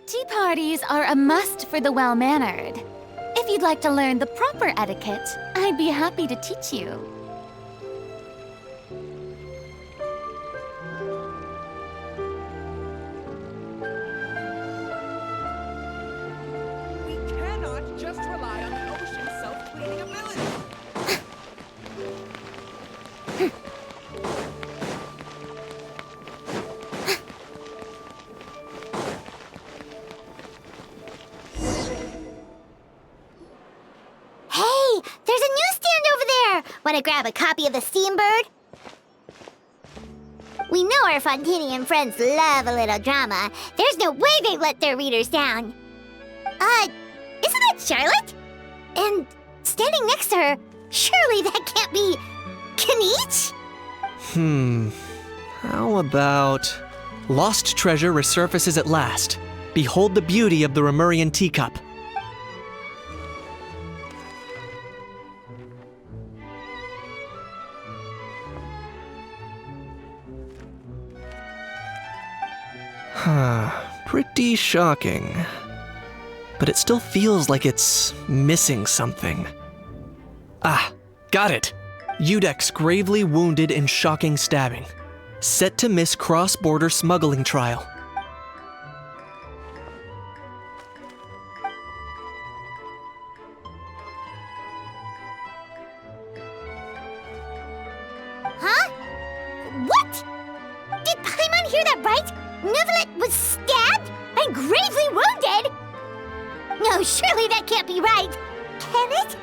Tea parties are a must for the well-mannered. If you'd like to learn the proper etiquette, I'd be happy to teach you. We cannot just rely on the ocean's self-cleaning ability. Hey, there's a newsstand over there! Want to grab a copy of the Steambird? We know our Fontanian friends love a little drama. There's no way they let their readers down. Isn't that Charlotte? And standing next to her, surely that can't be Kinich? How about... Lost treasure resurfaces at last. Behold the beauty of the Remurian teacup. Pretty shocking. But it still feels like it's missing something. Ah, got it! Udex gravely wounded in shocking stabbing. Set to miss cross-border smuggling trial. Huh? What? Did Paimon hear that right? Neuvillette was stabbed and gravely wounded? No, surely that can't be right. Can it?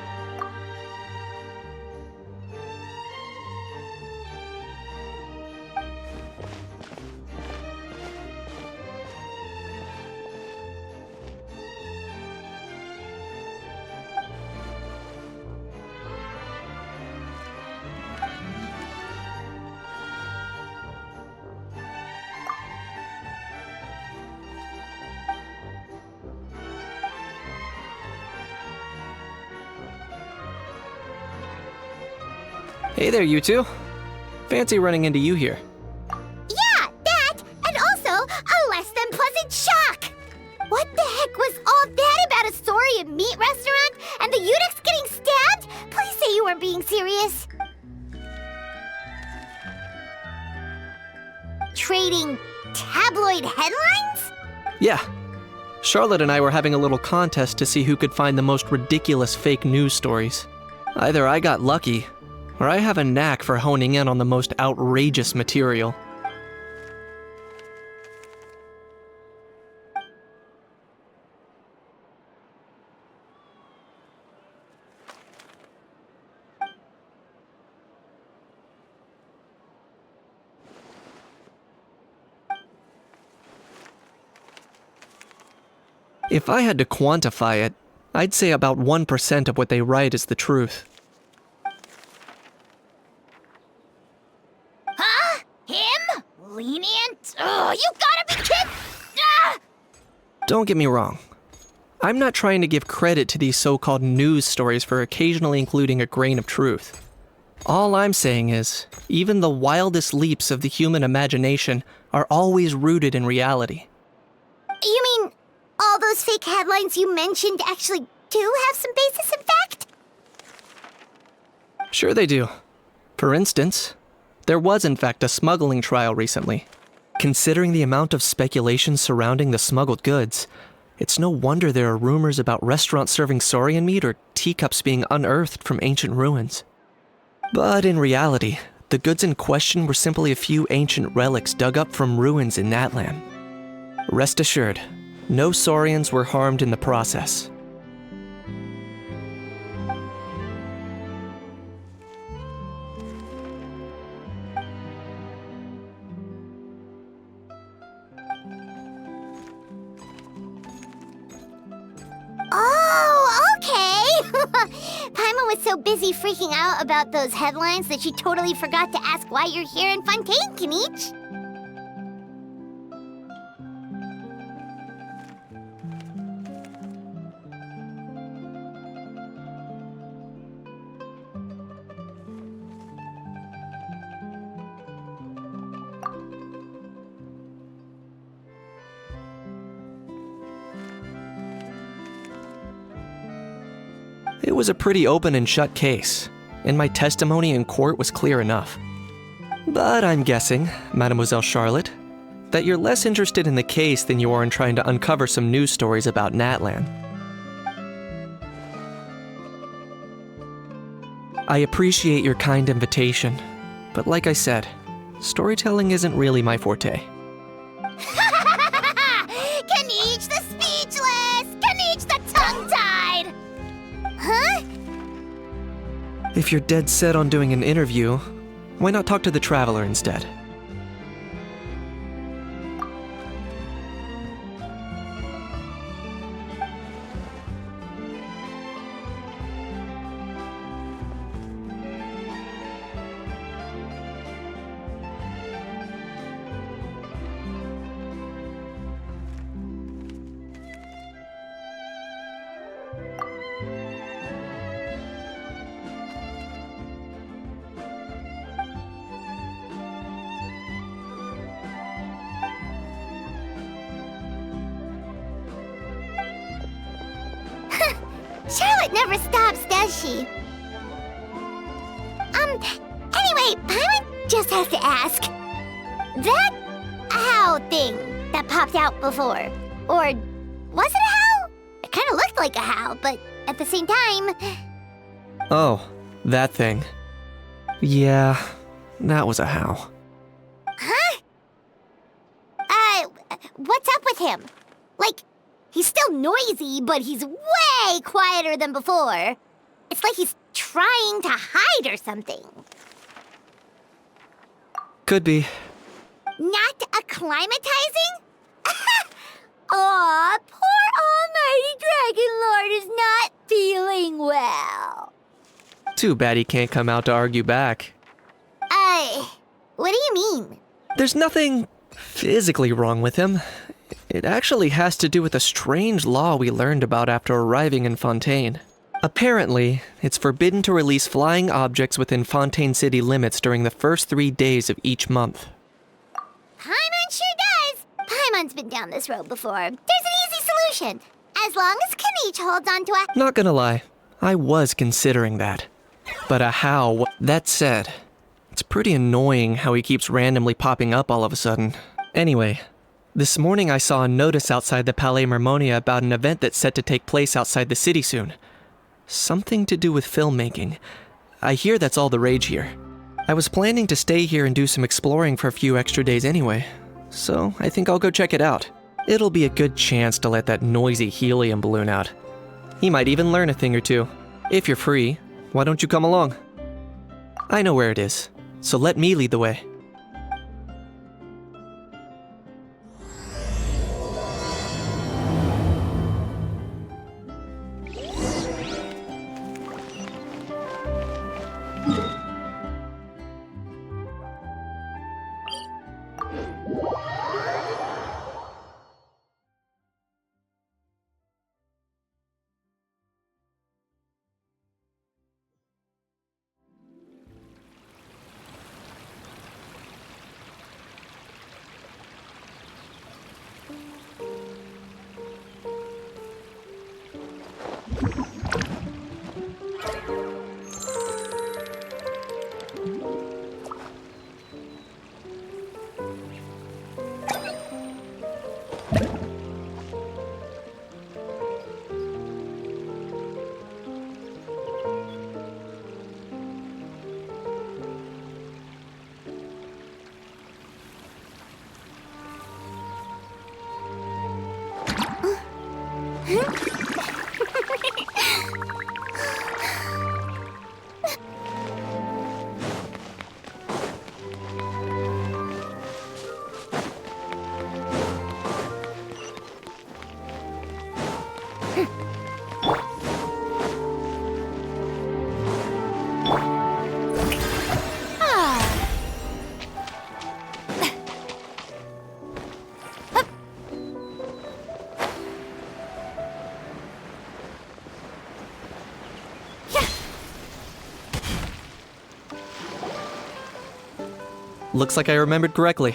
Hey there, you two. Fancy running into you here. Yeah, that, and also a less than pleasant shock. What the heck was all that about a Saurian meat restaurant and the Udex getting stabbed? Please say you weren't being serious. Trading tabloid headlines? Yeah. Charlotte and I were having a little contest to see who could find the most ridiculous fake news stories. Either I got lucky, or I have a knack for honing in on the most outrageous material. If I had to quantify it, I'd say about 1% of what they write is the truth. Huh? Him? Lenient? Ugh, you gotta be kidding! Ah! Don't get me wrong. I'm not trying to give credit to these so-called news stories for occasionally including a grain of truth. All I'm saying is, even the wildest leaps of the human imagination are always rooted in reality. You mean all those fake headlines you mentioned actually do have some basis in fact? Sure they do. For instance, there was in fact a smuggling trial recently. Considering the amount of speculation surrounding the smuggled goods, it's no wonder there are rumors about restaurants serving saurian meat or teacups being unearthed from ancient ruins. But in reality, the goods in question were simply a few ancient relics dug up from ruins in Natlan. Rest assured, no saurians were harmed in the process. Oh, okay! Paimon was so busy freaking out about those headlines that she totally forgot to ask why you're here in Fontaine, Kinich. It was a pretty open and shut case, and my testimony in court was clear enough. But I'm guessing, Mademoiselle Charlotte, that you're less interested in the case than you are in trying to uncover some news stories about Natlan. I appreciate your kind invitation, but like I said, storytelling isn't really my forte. Kaniche the speechless! Kaniche the tongue-tied! Huh? If you're dead set on doing an interview, why not talk to the Traveler instead? Charlotte never stops, does she? Anyway, Paimon just has to ask. That how thing that popped out before, or was it a how? It kind of looked like a how, but at the same time... Oh, that thing. Yeah, that was a how. Huh? What's up with him? Like, he's still noisy, but he's way quieter than before. It's like he's trying to hide or something. Could be. Not acclimatizing? Aw, poor almighty Dragon Lord is not feeling well. Too bad he can't come out to argue back. What do you mean? There's nothing physically wrong with him. It actually has to do with a strange law we learned about after arriving in Fontaine. Apparently, it's forbidden to release flying objects within Fontaine city limits during the first 3 days of each month. Paimon sure does. Paimon's been down this road before. There's an easy solution. As long as Kaniche holds on to a... Not gonna lie, I was considering that. But a how, that said, it's pretty annoying how he keeps randomly popping up all of a sudden. Anyway, this morning I saw a notice outside the Palais Mermonia about an event that's set to take place outside the city soon. Something to do with filmmaking. I hear that's all the rage here. I was planning to stay here and do some exploring for a few extra days anyway, so I think I'll go check it out. It'll be a good chance to let that noisy helium balloon out. He might even learn a thing or two. If you're free, why don't you come along? I know where it is, so let me lead the way. Looks like I remembered correctly.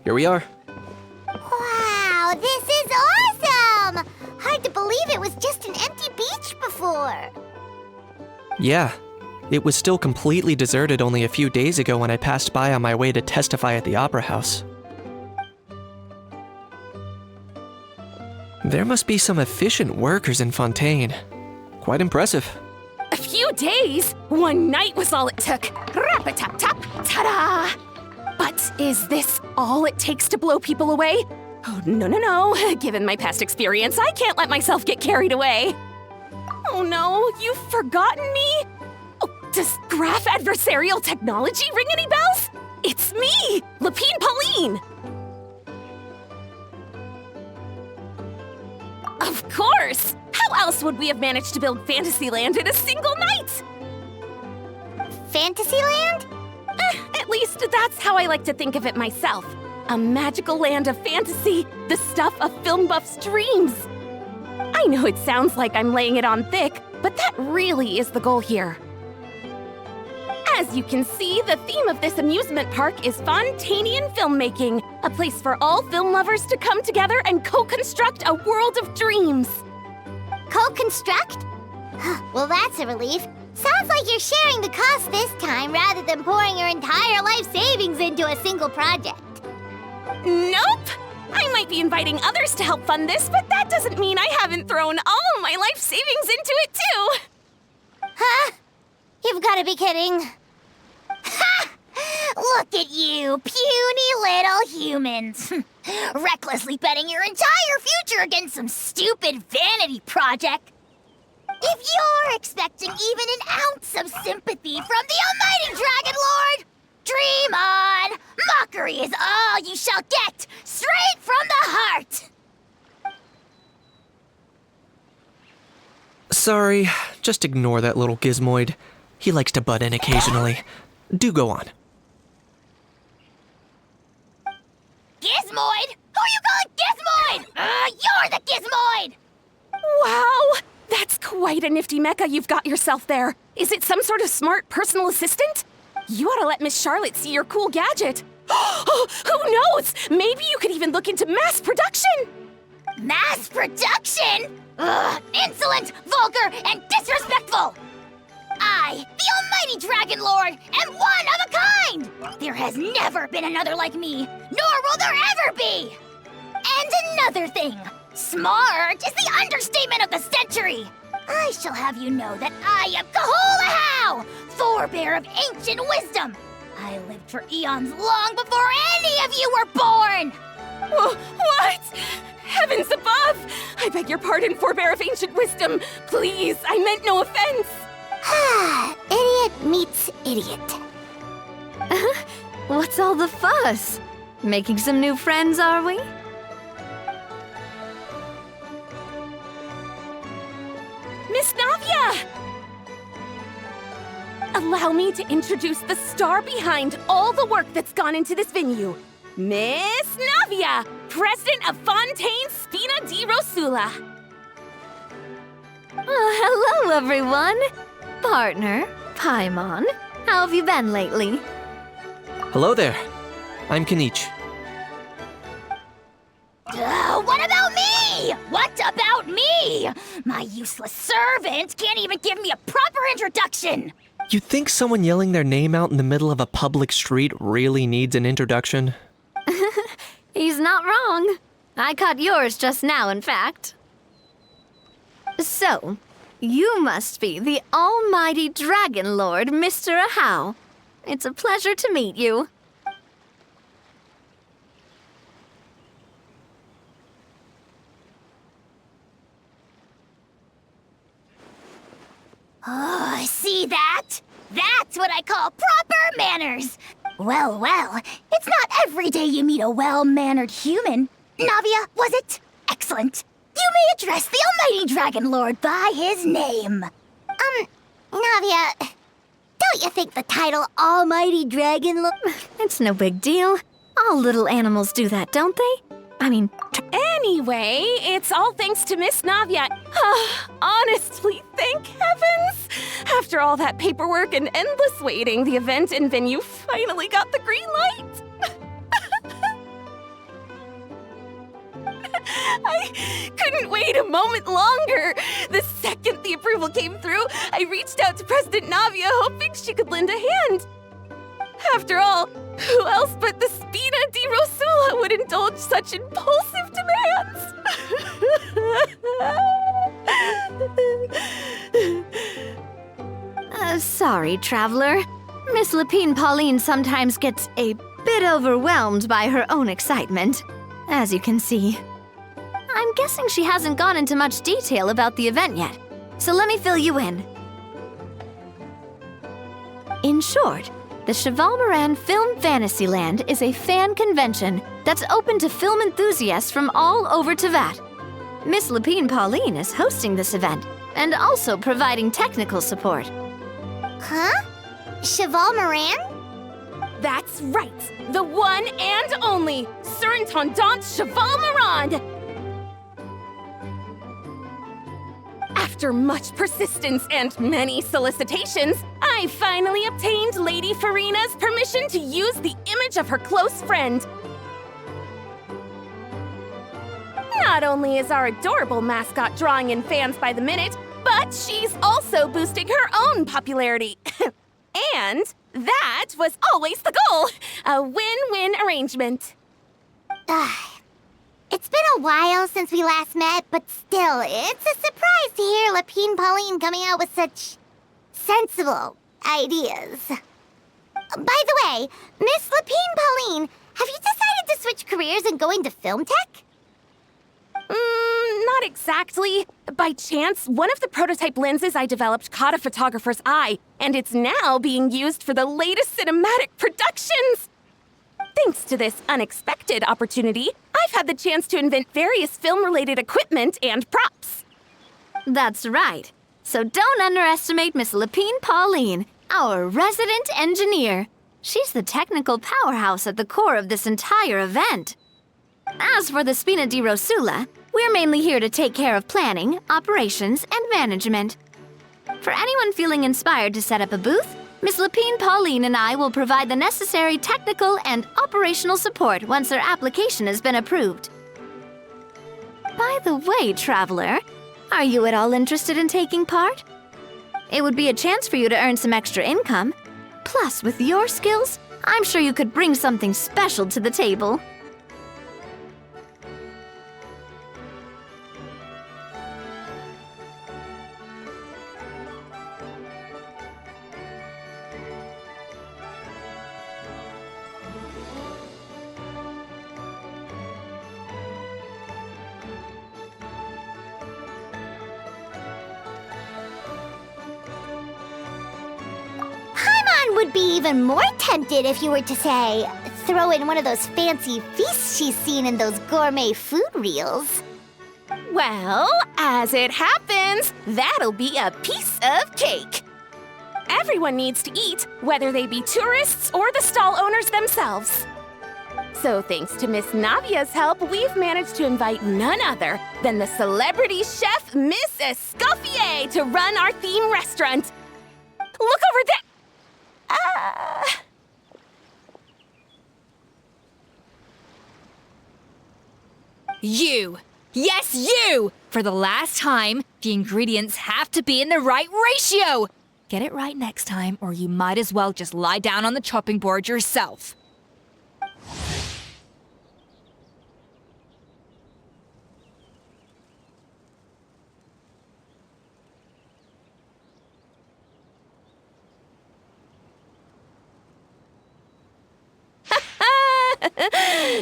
Here we are. Wow, this is awesome! Hard to believe it was just an empty beach before. Yeah, it was still completely deserted only a few days ago when I passed by on my way to testify at the Opera House. There must be some efficient workers in Fontaine. Quite impressive. A few days? One night was all it took. Rap-a-tap-tap, ta-da! But is this all it takes to blow people away? Oh, no. Given my past experience, I can't let myself get carried away. Oh no, you've forgotten me? Oh, does graph adversarial technology ring any bells? It's me, Lapine Pauline! Of course! How else would we have managed to build Fantasyland in a single night? Fantasyland? At least that's how I like to think of it myself. A magical land of fantasy, the stuff of film buffs' dreams. I know it sounds like I'm laying it on thick, but that really is the goal here. As you can see, the theme of this amusement park is Fontainian filmmaking, a place for all film lovers to come together and co-construct a world of dreams. Co-construct? Well, that's a relief. Sounds like you're sharing the cost this time rather than pouring your entire life savings into a single project. Nope! I might be inviting others to help fund this, but that doesn't mean I haven't thrown all my life savings into it too! Huh? You've got to be kidding. Ha! Look at you, puny little humans. Recklessly betting your entire future against some stupid vanity project. If you're expecting even an ounce of sympathy from the almighty Dragon Lord, dream on! Mockery is all you shall get, straight from the heart! Sorry, just ignore that little gizmoid. He likes to butt in occasionally. Do go on. Gizmoid? Who you calling Gizmoid? You're the Gizmoid! Wow! That's quite a nifty mecha you've got yourself there. Is it some sort of smart personal assistant? You ought to let Miss Charlotte see your cool gadget. Who knows? Maybe you could even look into mass production! Mass production? Ugh, insolent, vulgar, and disrespectful! I, the almighty Dragon Lord, am one of a kind! There has never been another like me, nor will there ever be! And another thing, smart is the understatement of the century! I shall have you know that I am Kahula, forebear of ancient wisdom! I lived for eons long before any of you were born! What? Heavens above! I beg your pardon, forebear of ancient wisdom. Please, I meant no offense. Idiot meets idiot. What's all the fuss? Making some new friends, are we? Miss Navia! Allow me to introduce the star behind all the work that's gone into this venue. Miss Navia, president of Fontaine Spina di Rosula. Oh, hello, everyone. Partner, Paimon, how have you been lately? Hello there. I'm Kanich. What about me? What about me? My useless servant can't even give me a proper introduction. You think someone yelling their name out in the middle of a public street really needs an introduction? He's not wrong. I caught yours just now, in fact. So, you must be the almighty Dragon Lord, Mr. Ahau. It's a pleasure to meet you. Oh, see that? That's what I call proper manners. Well, it's not every day you meet a well-mannered human. Navia, was it? Excellent. You may address the almighty Dragon Lord by his name. Navia, don't you think the title Almighty Dragon Lord... It's no big deal. All little animals do that, don't they? I mean, Anyway, it's all thanks to Miss Navia. Honestly, thank heavens! After all that paperwork and endless waiting, the event and venue finally got the green light. I couldn't wait a moment longer. The second the approval came through, I reached out to President Navia, hoping she could lend a hand. After all, who else but the Spina di Rosula would indulge such impulsive demands? Sorry, Traveler. Miss Lapine Pauline sometimes gets a bit overwhelmed by her own excitement, as you can see. I'm guessing she hasn't gone into much detail about the event yet, so let me fill you in. In short, the Cheval Moran Film Fantasyland is a fan convention that's open to film enthusiasts from all over Teyvat. Miss Lapine Pauline is hosting this event and also providing technical support. Huh? Cheval Moran? That's right, the one and only Surintendant Cheval Moran! After much persistence and many solicitations, I finally obtained Lady Farina's permission to use the image of her close friend. Not only is our adorable mascot drawing in fans by the minute, but she's also boosting her own popularity. And that was always the goal, a win-win arrangement. It's been a while since we last met, but still, it's a surprise to hear Lapine Pauline coming out with such sensible ideas. By the way, Miss Lapine Pauline, have you decided to switch careers and go into film tech? Not exactly. By chance, one of the prototype lenses I developed caught a photographer's eye, and it's now being used for the latest cinematic productions. Thanks to this unexpected opportunity, I've had the chance to invent various film-related equipment and props. That's right. So don't underestimate Miss Lapine Pauline, our resident engineer. She's the technical powerhouse at the core of this entire event. As for the Spina di Rosula, we're mainly here to take care of planning, operations, and management. For anyone feeling inspired to set up a booth, Miss Lapine Pauline and I will provide the necessary technical and operational support once their application has been approved. By the way, Traveler, are you at all interested in taking part? It would be a chance for you to earn some extra income. Plus, with your skills, I'm sure you could bring something special to the table. Would be even more tempted if you were to, say, throw in one of those fancy feasts she's seen in those gourmet food reels. Well, as it happens, that'll be a piece of cake. Everyone needs to eat, whether they be tourists or the stall owners themselves. So thanks to Miss Navia's help, we've managed to invite none other than the celebrity chef, Miss Escoffier, to run our theme restaurant. Look over there! You! Yes, you! For the last time, the ingredients have to be in the right ratio! Get it right next time, or you might as well just lie down on the chopping board yourself.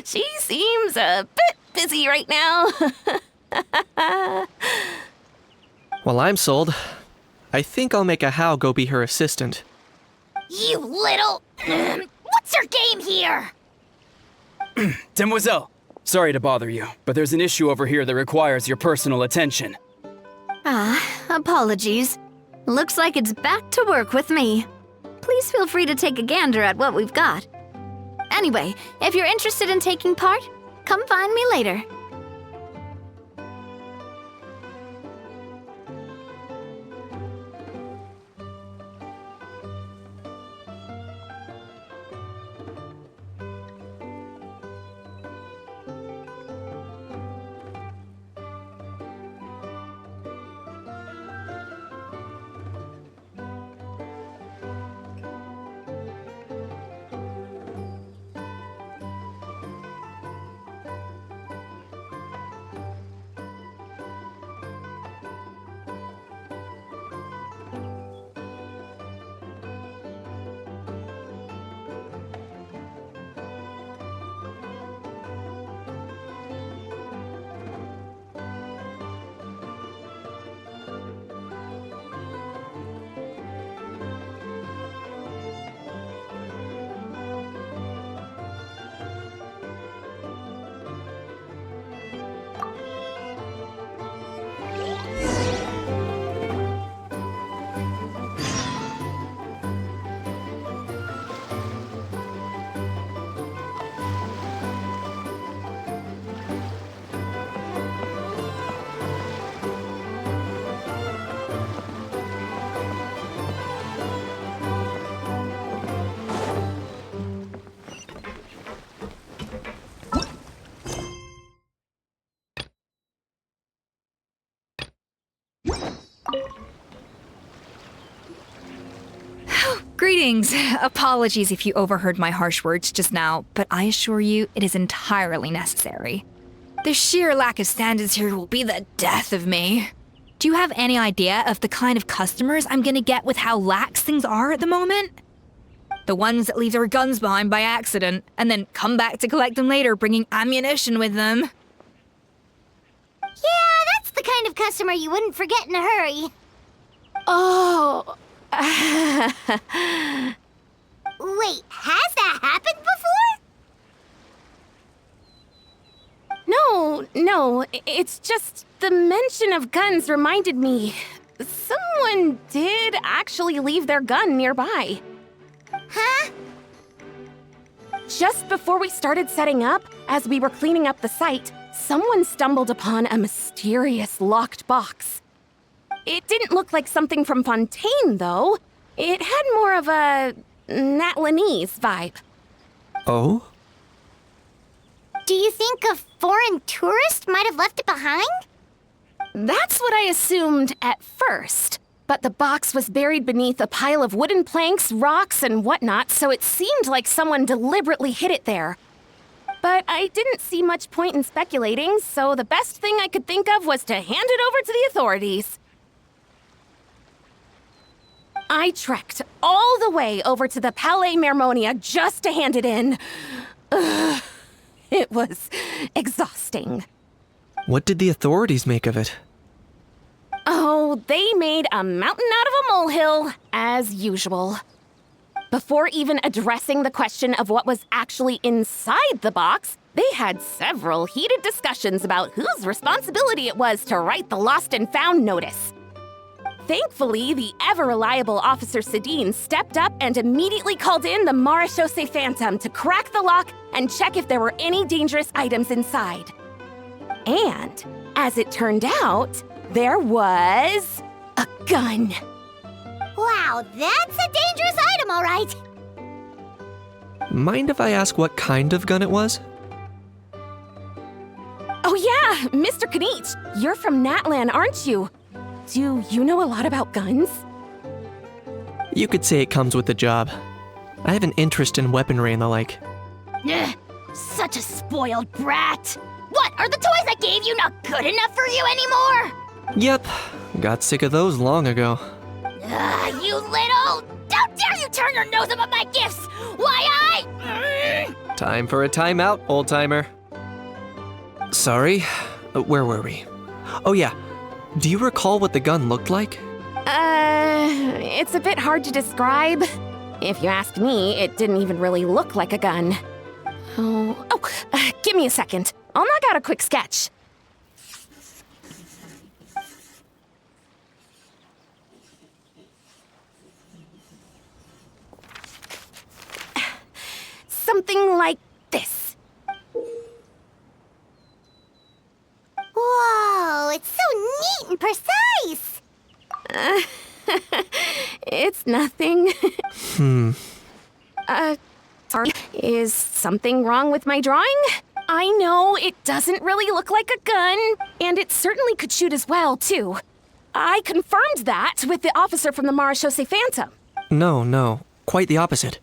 She seems a bit busy right now. Well, I'm sold. I think I'll make a How go be her assistant. You little... What's your game here? Demoiselle, sorry to bother you, but there's an issue over here that requires your personal attention. Apologies. Looks like it's back to work with me. Please feel free to take a gander at what we've got. Anyway, if you're interested in taking part, come find me later. Greetings. Apologies if you overheard my harsh words just now, but I assure you it is entirely necessary. The sheer lack of standards here will be the death of me. Do you have any idea of the kind of customers I'm gonna get with how lax things are at the moment? The ones that leave their guns behind by accident and then come back to collect them later bringing ammunition with them. Yeah, that's the kind of customer you wouldn't forget in a hurry. Oh. Wait, has that happened before? No, it's just the mention of guns reminded me. Someone did actually leave their gun nearby. Huh? Just before we started setting up, as we were cleaning up the site, someone stumbled upon a mysterious locked box. It didn't look like something from Fontaine, though. It had more of a Natlanese vibe. Oh? Do you think a foreign tourist might have left it behind? That's what I assumed at first. But the box was buried beneath a pile of wooden planks, rocks, and whatnot, so it seemed like someone deliberately hid it there. But I didn't see much point in speculating, so the best thing I could think of was to hand it over to the authorities. I trekked all the way over to the Palais Mermonia just to hand it in. Ugh, it was exhausting. What did the authorities make of it? Oh, they made a mountain out of a molehill, as usual. Before even addressing the question of what was actually inside the box, they had several heated discussions about whose responsibility it was to write the lost and found notice. Thankfully, the ever-reliable Officer Sedine stepped up and immediately called in the Marechaussee Phantom to crack the lock and check if there were any dangerous items inside. And, as it turned out, there was a gun. Wow, that's a dangerous item, all right. Mind if I ask what kind of gun it was? Oh yeah, Mr. Kanich, you're from Natlan, aren't you? Do you know a lot about guns? You could say it comes with the job. I have an interest in weaponry and the like. Ugh, such a spoiled brat. What, are the toys I gave you not good enough for you anymore? Yep, got sick of those long ago. You little... How dare you turn your nose up at my gifts? Why Time for a timeout, old-timer. Sorry, where were we? Oh yeah, do you recall what the gun looked like? It's a bit hard to describe. If you ask me, it didn't even really look like a gun. Give me a second. I'll knock out a quick sketch. Something like this. Whoa, it's so neat and precise. It's nothing. Sorry. Is something wrong with my drawing? I know it doesn't really look like a gun, and it certainly could shoot as well, too. I confirmed that with the officer from the Marechaussee Phantom. No, quite the opposite.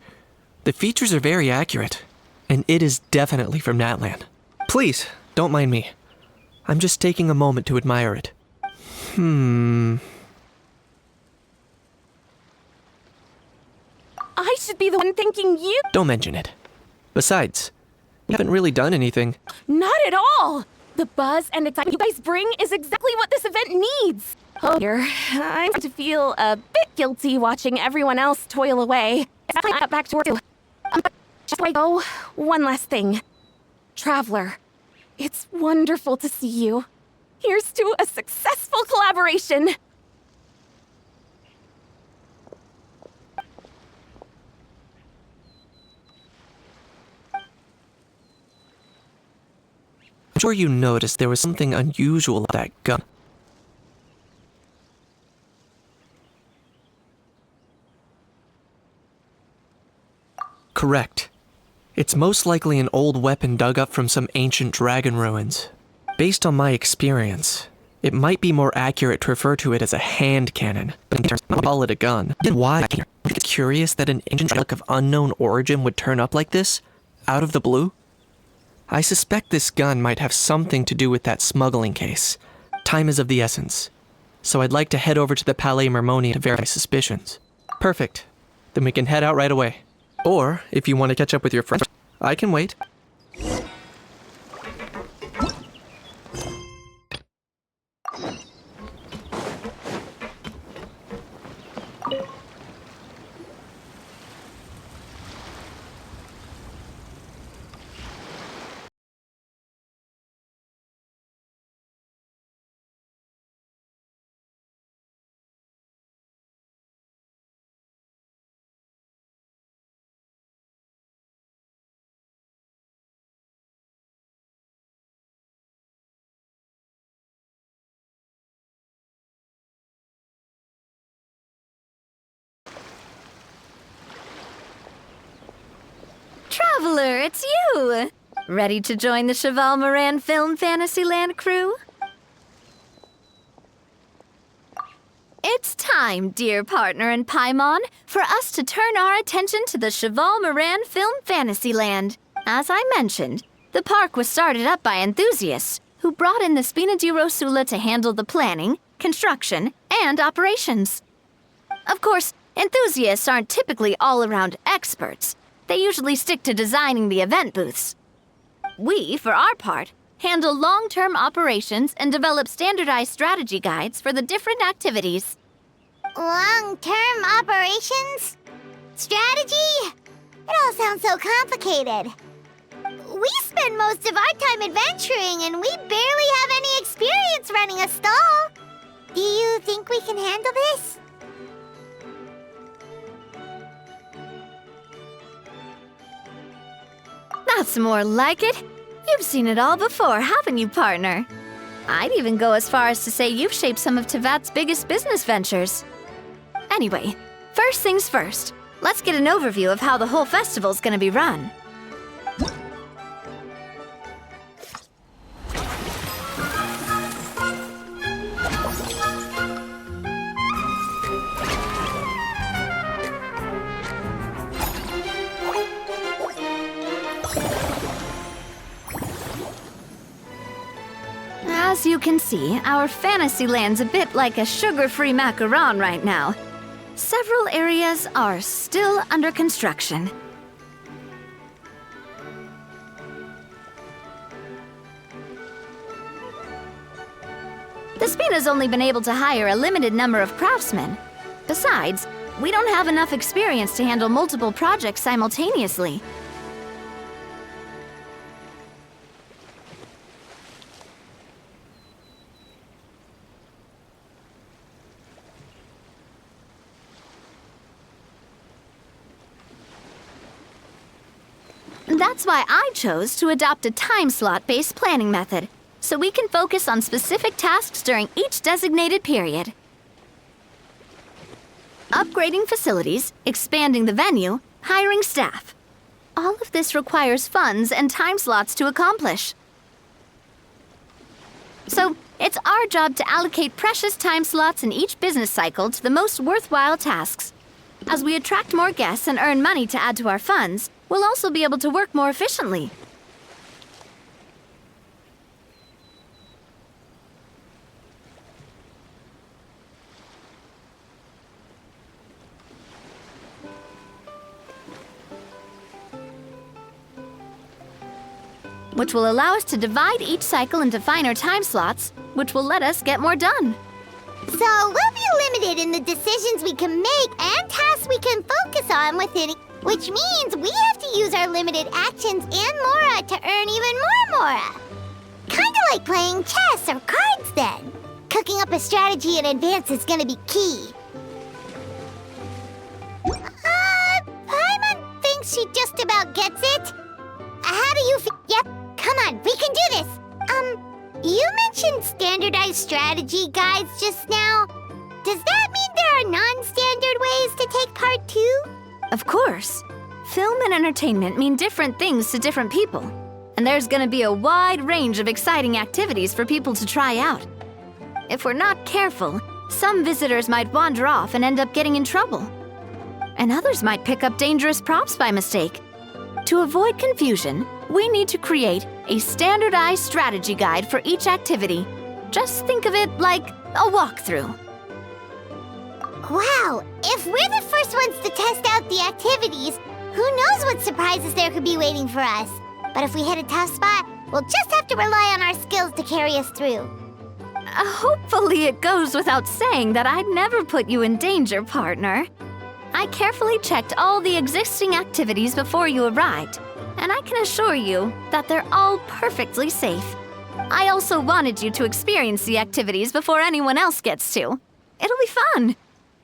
The features are very accurate, and it is definitely from Natlan. Please, don't mind me. I'm just taking a moment to admire it. I should be the one thanking you. Don't mention it. Besides, you haven't really done anything. Not at all. The buzz and excitement you guys bring is exactly what this event needs. Oh dear, I'm starting to feel a bit guilty watching everyone else toil away. It's time to get back to work too. Just before I go, one last thing. Traveler, it's wonderful to see you. Here's to a successful collaboration. I'm sure you noticed there was something unusual about that gun. Correct. It's most likely an old weapon dug up from some ancient dragon ruins. Based on my experience, it might be more accurate to refer to it as a hand cannon, but in terms of call it a gun. Then why? curious that an ancient relic of unknown origin would turn up like this, out of the blue? I suspect this gun might have something to do with that smuggling case. Time is of the essence, so I'd like to head over to the Palais Mermoni to verify suspicions. Perfect. Then we can head out right away. Or, if you want to catch up with your friends, I can wait. Traveler, it's you! Ready to join the Cheval Moran Film Fantasyland crew? It's time, dear partner in Paimon, for us to turn our attention to the Cheval Moran Film Fantasyland. As I mentioned, the park was started up by enthusiasts who brought in the Spina di Rosula to handle the planning, construction, and operations. Of course, enthusiasts aren't typically all-around experts. They usually stick to designing the event booths. We, for our part, handle long-term operations and develop standardized strategy guides for the different activities. Long-term operations? Strategy? It all sounds so complicated. We spend most of our time adventuring and we barely have any experience running a stall. Do you think we can handle this? That's more like it. You've seen it all before, haven't you, partner? I'd even go as far as to say you've shaped some of Tevat's biggest business ventures. Anyway, first things first. Let's get an overview of how the whole festival's gonna be run. As you can see, our Fantasyland's a bit like a sugar-free macaron right now. Several areas are still under construction. The Spina's only been able to hire a limited number of craftsmen. Besides, we don't have enough experience to handle multiple projects simultaneously. That's why I chose to adopt a time slot-based planning method, so we can focus on specific tasks during each designated period. Upgrading facilities, expanding the venue, hiring staff. All of this requires funds and time slots to accomplish. So, it's our job to allocate precious time slots in each business cycle to the most worthwhile tasks. As we attract more guests and earn money to add to our funds, we'll also be able to work more efficiently. Which will allow us to divide each cycle into finer time slots, which will let us get more done. So we'll be limited in the decisions we can make and tasks we can focus on within, which means we have to use our limited actions and Mora to earn even more Mora. Kinda like playing chess or cards then. Cooking up a strategy in advance is gonna be key. Paimon thinks she just about gets it. How do you feel? Yep, come on, we can do this. You mentioned standardized strategy guides just now. Does that mean there are non-standard ways to take part too? Of course. Film and entertainment mean different things to different people. And there's gonna be a wide range of exciting activities for people to try out. If we're not careful, some visitors might wander off and end up getting in trouble. and others might pick up dangerous props by mistake. To avoid confusion, we need to create a standardized strategy guide for each activity. Just think of it like a walkthrough. Wow, if we're the first ones to test out the activities, who knows what surprises there could be waiting for us. But if we hit a tough spot, we'll just have to rely on our skills to carry us through. Hopefully it goes without saying that I'd never put you in danger, partner. I carefully checked all the existing activities before you arrived, and I can assure you that they're all perfectly safe. I also wanted you to experience the activities before anyone else gets to. It'll be fun.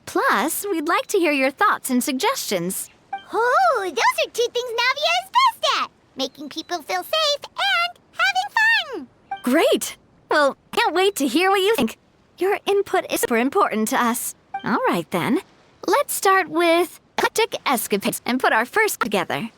Plus, we'd like to hear your thoughts and suggestions. Oh, those are two things Navia is best at! Making people feel safe and having fun! Great! Well, can't wait to hear what you think. Your input is super important to us. All right, then. Let's start with eclectic escapades and put our first together.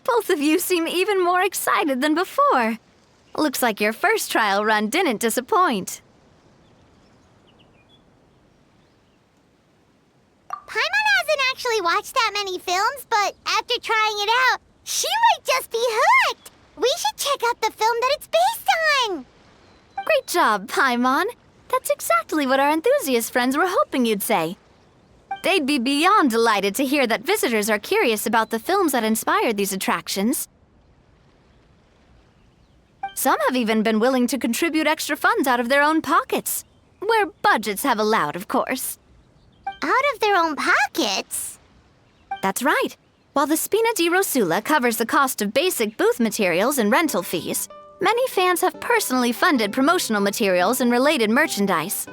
Both of you seem even more excited than before. Looks like your first trial run didn't disappoint. Paimon hasn't actually watched that many films, but after trying it out, she might just be hooked! We should check out the film that it's based on! Great job, Paimon. That's exactly what our enthusiast friends were hoping you'd say. They'd be beyond delighted to hear that visitors are curious about the films that inspired these attractions. Some have even been willing to contribute extra funds out of their own pockets. Where budgets have allowed, of course. Out of their own pockets? That's right. While the Spina di Rosula covers the cost of basic booth materials and rental fees, many fans have personally funded promotional materials and related merchandise.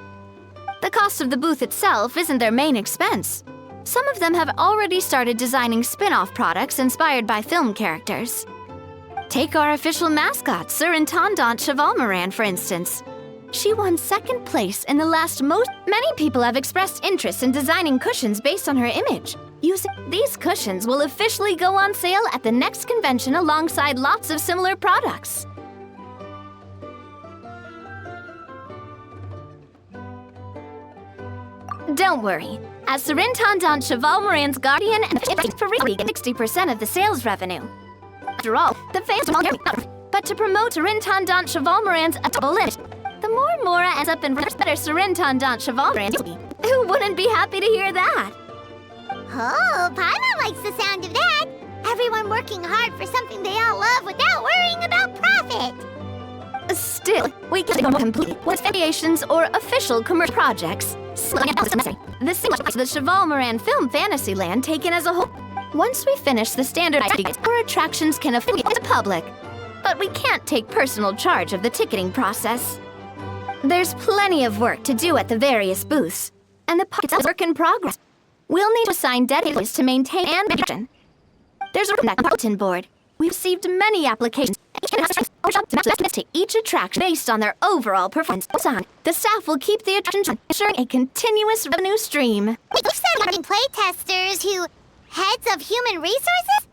The cost of the booth itself isn't their main expense. Some of them have already started designing spin-off products inspired by film characters. Take our official mascot, Sir Intendant Chevalmoran, for instance. She won second place in the last most. Many people have expressed interest in designing cushions based on her image. Using these cushions will officially go on sale at the next convention alongside lots of similar products. Don't worry. As Surintendant Cheval Moran's guardian and for 60% of the sales revenue. After all, the fans will hear me. But to promote Surintendant Cheval Moran's list, the more Mora ends up in better Surintendant Cheval Moran. Who wouldn't be happy to hear that? Oh, Paimon likes the sound of that. Everyone working hard for something they all love without worrying about profit. Still, we can complete with variations or official commercial projects. The Cheval Moran Film Fantasyland taken as a whole. Once we finish the standardized tickets, our attractions can affiliate the public. But we can't take personal charge of the ticketing process. There's plenty of work to do at the various booths, and the park is a work in progress. We'll need to assign dedicators to maintain and manage. There's a bulletin board. We've received many applications to each attraction based on their overall performance. The staff will keep the attraction ensuring a continuous revenue stream. We've said having playtesters who heads of human resources?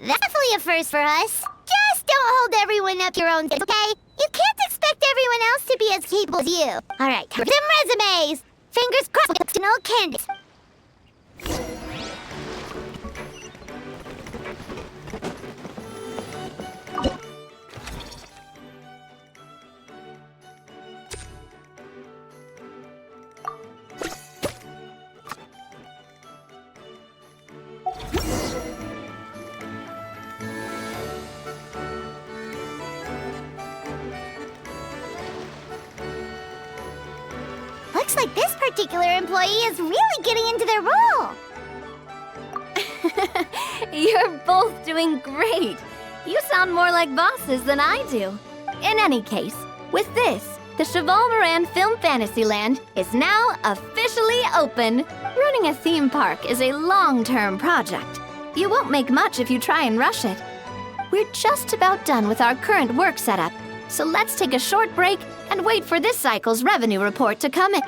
That's definitely a first for us. Just don't hold everyone up your own, okay? You can't expect everyone else to be as capable as you. All right, them resumes. Fingers crossed, no candidates. Looks like this particular employee is really getting into their role. You're both doing great. You sound more like bosses than I do. In any case, with this, the Cheval Moran Film Fantasyland is now officially open. Running a theme park is a long-term project. You won't make much if you try and rush it. We're just about done with our current work setup, so let's take a short break and wait for this cycle's revenue report to come in.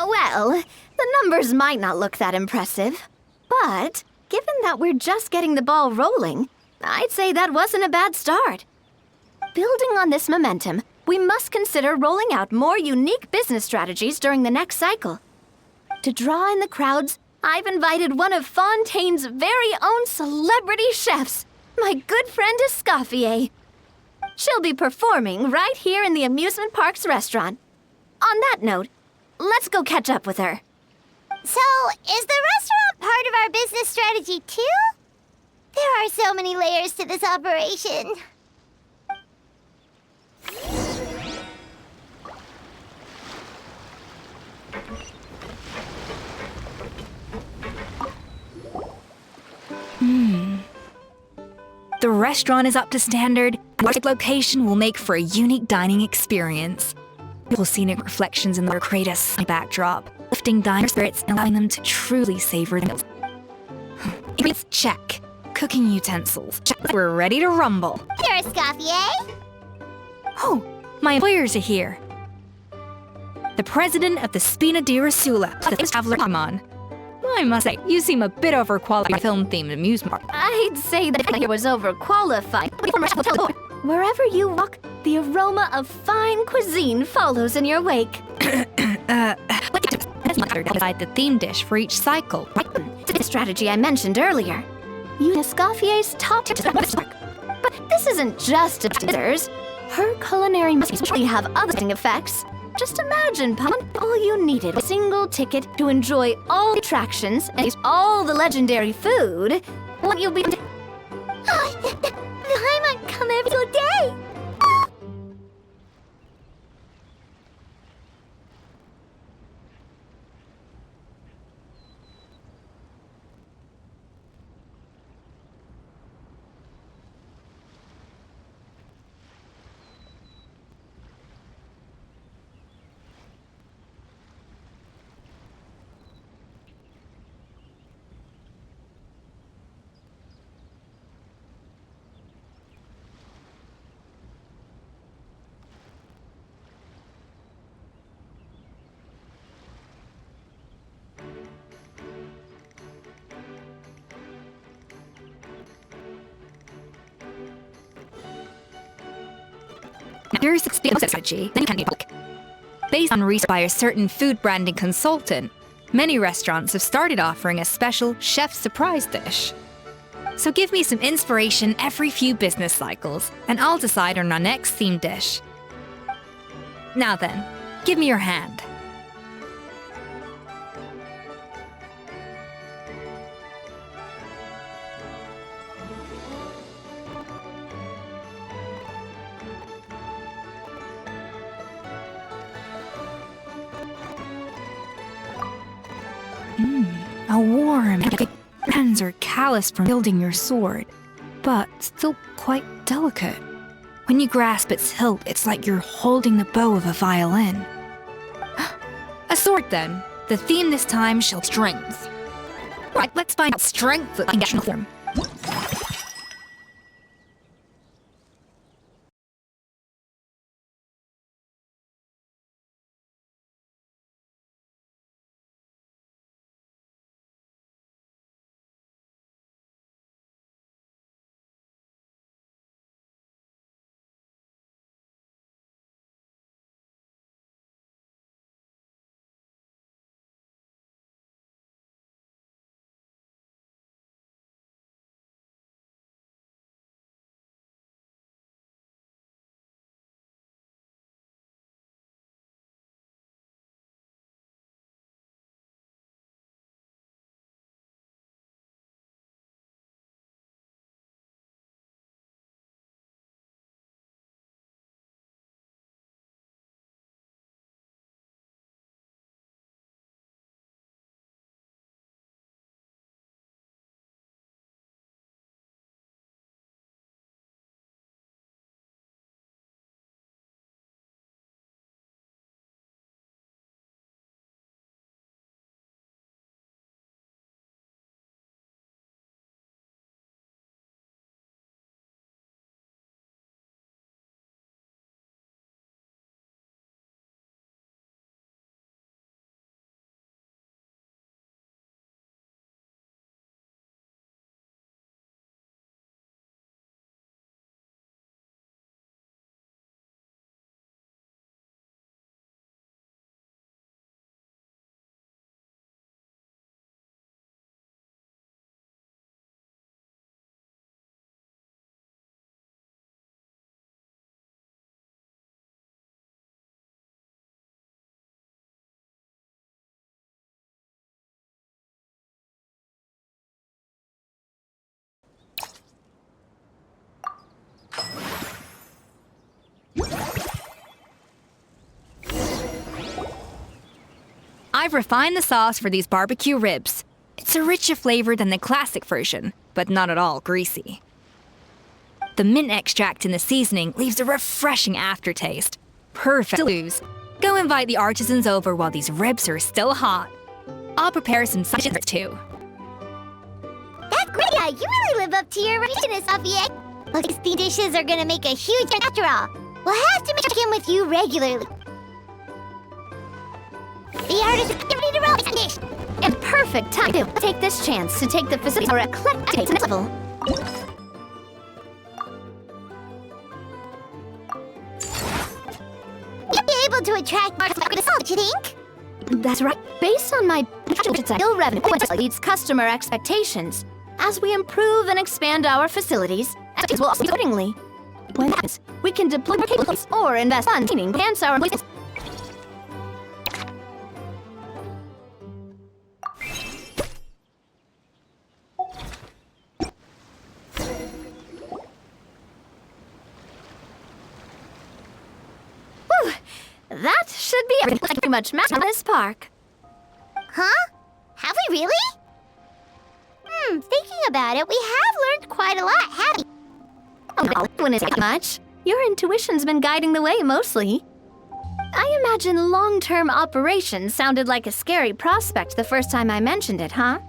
Well, the numbers might not look that impressive, but given that we're just getting the ball rolling, I'd say that wasn't a bad start. Building on this momentum, we must consider rolling out more unique business strategies during the next cycle. To draw in the crowds, I've invited one of Fontaine's very own celebrity chefs, my good friend Escoffier. She'll be performing right here in the amusement park's restaurant. On that note, let's go catch up with her. So, is the restaurant part of our business strategy too? There are so many layers to this operation. The restaurant is up to standard, and the location will make for a unique dining experience. Beautiful scenic reflections in the create a sunny backdrop, lifting diner spirits and allowing them to truly savor the meals. Ingredients check. Cooking utensils check. We're ready to rumble. Here, Escoffier. Oh, my employers are here. The president of the Spina di Rosula, the traveler Pokemon. I must say, you seem a bit overqualified for a film-themed amusement park. I'd say that it was overqualified. Wherever you walk, the aroma of fine cuisine follows in your wake. Decide the theme dish for each cycle. It's the strategy I mentioned earlier. Use Escoffier's top tip. But this isn't just a teasers. Her culinary must surely have other effects. Just imagine, Pon, all you needed was a single ticket to enjoy all the attractions and taste all the legendary food. What you'll be... I might come every single day. Now, here's the strategy that you can book. Based on research by a certain food branding consultant, many restaurants have started offering a special chef surprise dish. So give me some inspiration every few business cycles, and I'll decide on our next themed dish. Now then, give me your hand. A warm, your hands are calloused from wielding your sword, but still quite delicate. When you grasp its hilt, it's like you're holding the bow of a violin. A sword, then. The theme this time shall be strength. Right, let's find out strength in national form. I've refined the sauce for these barbecue ribs. It's a richer flavor than the classic version, but not at all greasy. The mint extract in the seasoning leaves a refreshing aftertaste. Perfect to lose. Go invite the artisans over while these ribs are still hot. I'll prepare some side dishes too. That's great! You really live up to your reputation, Sophie. Well, these dishes are gonna make a huge difference after all. We'll have to check in with you regularly. The artist is ready to roll this dish. And perfect time to take this chance to take the facility to our eclectic to the next level. You'll be able to attract more customers, don't you think? That's right. Based on my bill revenue exceeds customer expectations. As we improve and expand our facilities, activities will also be accordingly. When that happens, we can deploy more capabilities or invest in training to enhance our employees. Whew, that should be everything. Pretty much matched on this park. Huh? Have we really? Thinking about it, we have learned quite a lot, haven't we? Oh, well, wouldn't say much. Your intuition's been guiding the way mostly. I imagine long-term operations sounded like a scary prospect the first time I mentioned it, huh?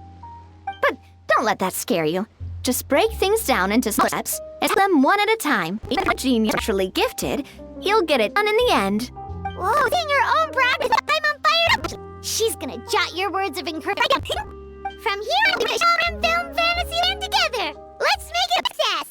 But don't let that scare you. Just break things down into small steps and do them one at a time. Even if a genius is naturally gifted, you'll get it done in the end. Whoa, sing your own brag. I'm on fire. She's gonna jot your words of encouragement. From here on, we're gonna show and film Fantasyland together. Let's make it a success.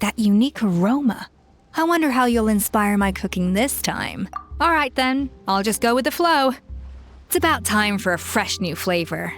That unique aroma. I wonder how you'll inspire my cooking this time. All right then, I'll just go with the flow. It's about time for a fresh new flavor.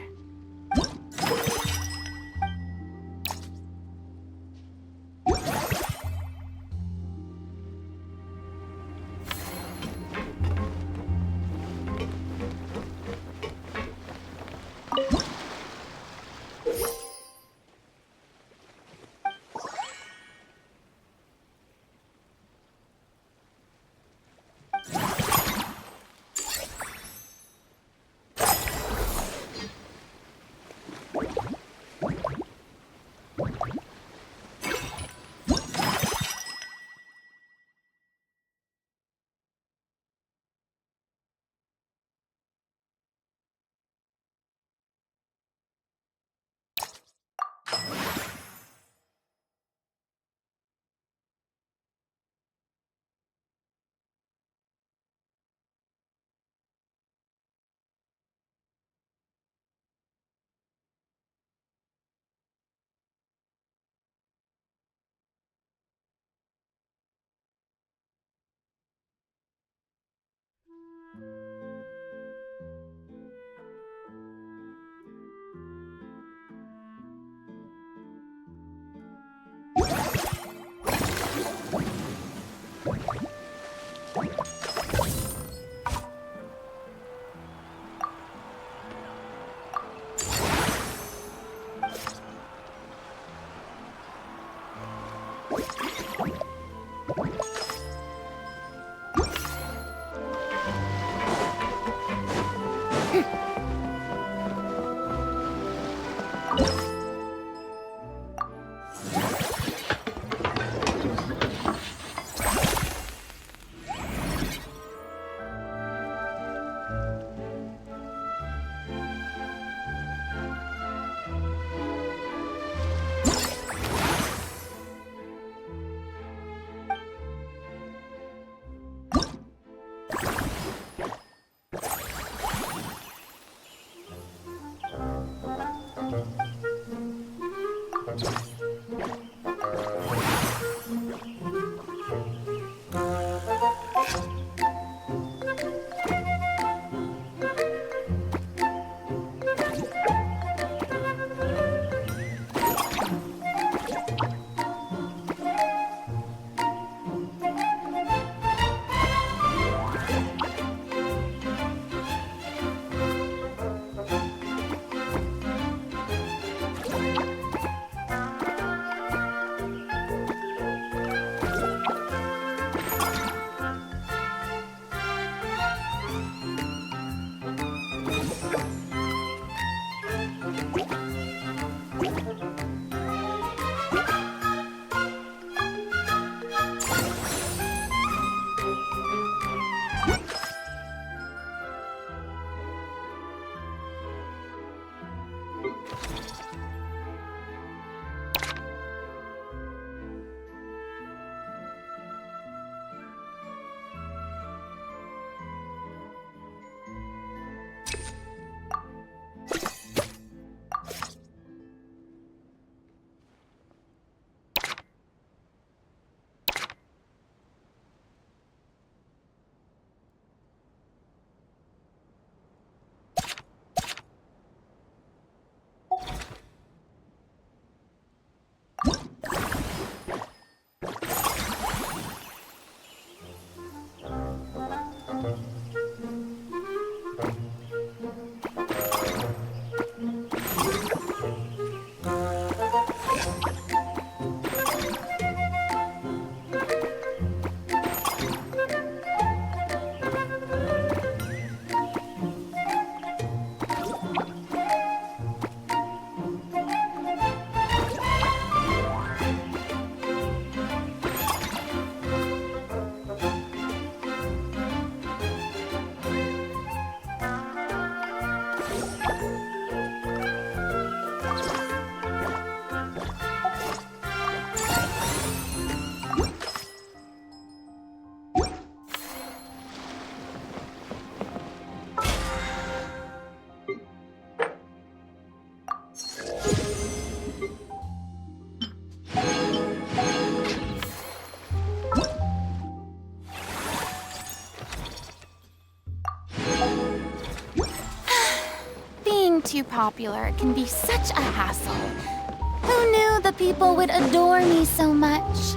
Too popular can be such a hassle. Who knew the people would adore me so much?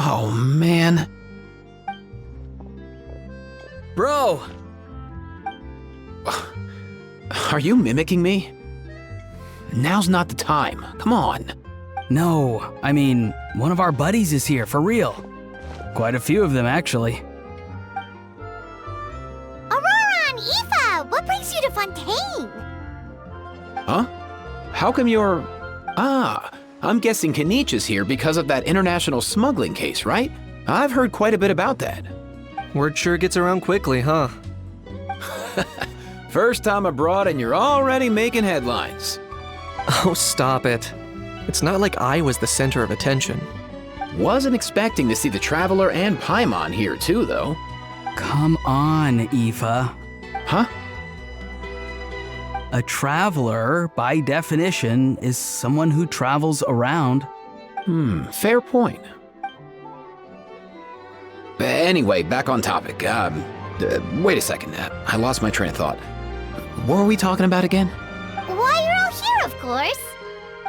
Oh, man. Bro! Are you mimicking me? Now's not the time. Come on. No, I mean, one of our buddies is here, for real. Quite a few of them, actually. Aurora and Aoife, what brings you to Fontaine? Huh? How come you're... Ah, I'm guessing Kanich is here because of that international smuggling case, right? I've heard quite a bit about that. Word sure gets around quickly, huh? First time abroad and you're already making headlines. Oh, stop it. It's not like I was the center of attention. Wasn't expecting to see the Traveler and Paimon here too, though. Come on, Aoife. Huh? A traveler, by definition, is someone who travels around. Fair point. Anyway, back on topic. Wait a second. I lost my train of thought. What were we talking about again? Why, you're all here, of course.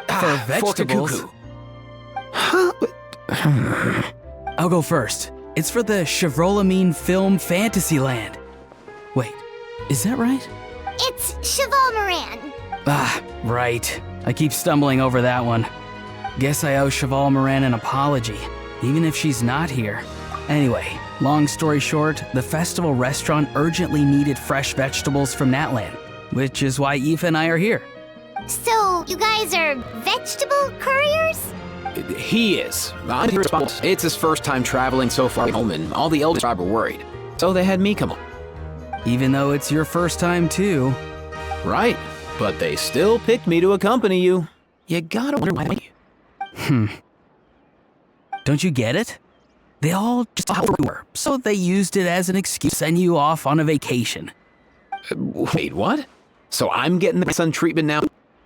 For vegetables. For Huh? I'll go first. It's for the Chevrolamine Film Fantasyland. Wait, is that right? It's Cheval Moran. Ah, right. I keep stumbling over that one. Guess I owe Cheval Moran an apology, even if she's not here. Anyway, long story short, the festival restaurant urgently needed fresh vegetables from Natlan, which is why Aoife and I are here. So, you guys are vegetable couriers? He is. I'm responsible. It's his first time traveling so far home, and all the elders tribe were worried. So they had me come on. Even though it's your first time too. Right. But they still picked me to accompany you. You gotta wonder why. Don't you get it? They all just thought we were, so they used it as an excuse to send you off on a vacation. Wait, what? So I'm getting the son treatment now?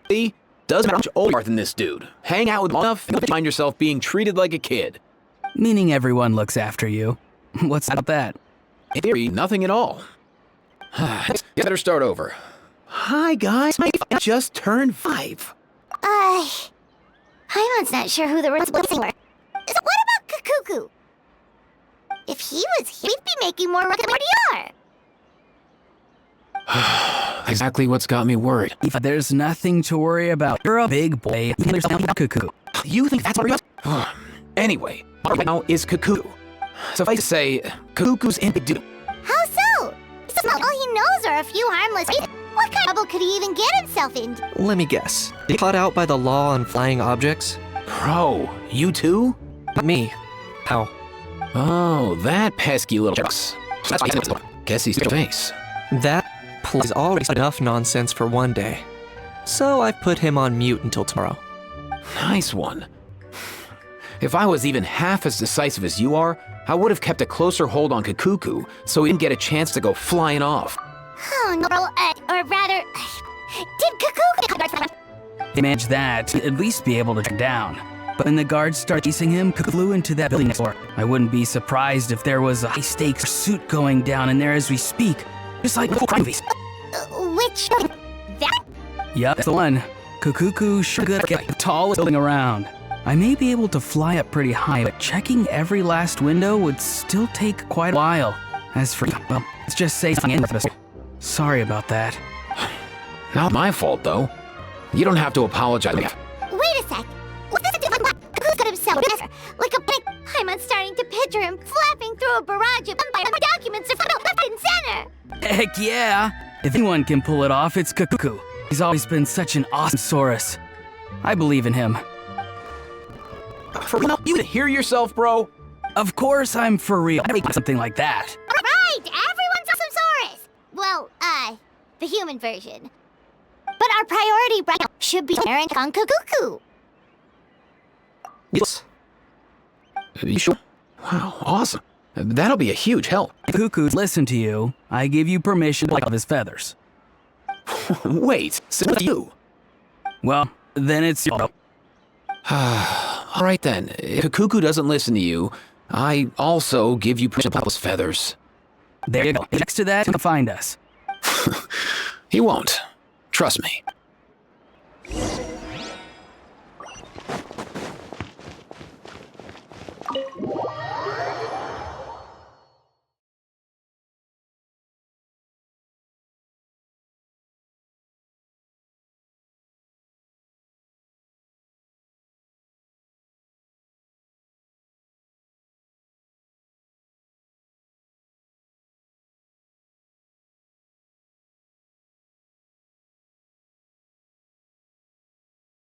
See? Doesn't matter how much older you are than this dude. Hang out with enough, and find yourself being treated like a kid. Meaning everyone looks after you. What's about that? In theory, nothing at all. Guess I better start over. Hi, guys. I just turned 5. Paimon's not sure who the responsible were. So what about Kakuku? If he was here, we'd be making more records than we are. Exactly what's got me worried. Aoife, there's nothing to worry about. You're a big boy. There's nothing about Cuckoo. You think that's what we're Anyway, right now is Cuckoo. Suffice to say, Cuckoo's in big dude. How so? This is not all he knows are a few harmless people. What kind of trouble could he even get himself into? Let me guess. They caught out by the law on flying objects? Bro, you too? Not me. How? Oh, that pesky little chucks. That's why he's guess he's face. That is already enough nonsense for one day. So I've put him on mute until tomorrow. Nice one. If I was even half as decisive as you are, I would have kept a closer hold on Kakuku so he didn't get a chance to go flying off. Oh no, or rather, did Kakuku... They managed that, at least be able to track down. But when the guards started chasing him, Cuckoo flew into that building next door. I wouldn't be surprised if there was a high-stakes pursuit going down in there as we speak. Just like little crime movies. Which... that? Yup, that's the one. Kukuku sure good at getting the tallest building around. I may be able to fly up pretty high, but checking every last window would still take quite a while. As for, well, let's just say something in with us. Sorry about that. Not my fault, though. You don't have to apologize. Wait a sec. What's this doing? Who's got himself like a pig? I'm starting to picture him flapping through a barrage of empire documents left and center. Heck yeah! If anyone can pull it off, it's Kukuku. He's always been such an awesome Saurus. I believe in him. For real? You can hear yourself, bro? Of course I'm for real. I make something like that. Right! Everyone's awesome Saurus! Well, the human version. But our priority right now should be parent on Kakuku. Yes. You sure? Wow, awesome. That'll be a huge help. If Kuku's listen to you, I give you permission to pluck off his feathers. Wait, so with you? Well, then it's your All right then, if Kakuku doesn't listen to you, I also give you permission to pluck his feathers. There you go. Next to that, he'll find us. He won't. Trust me.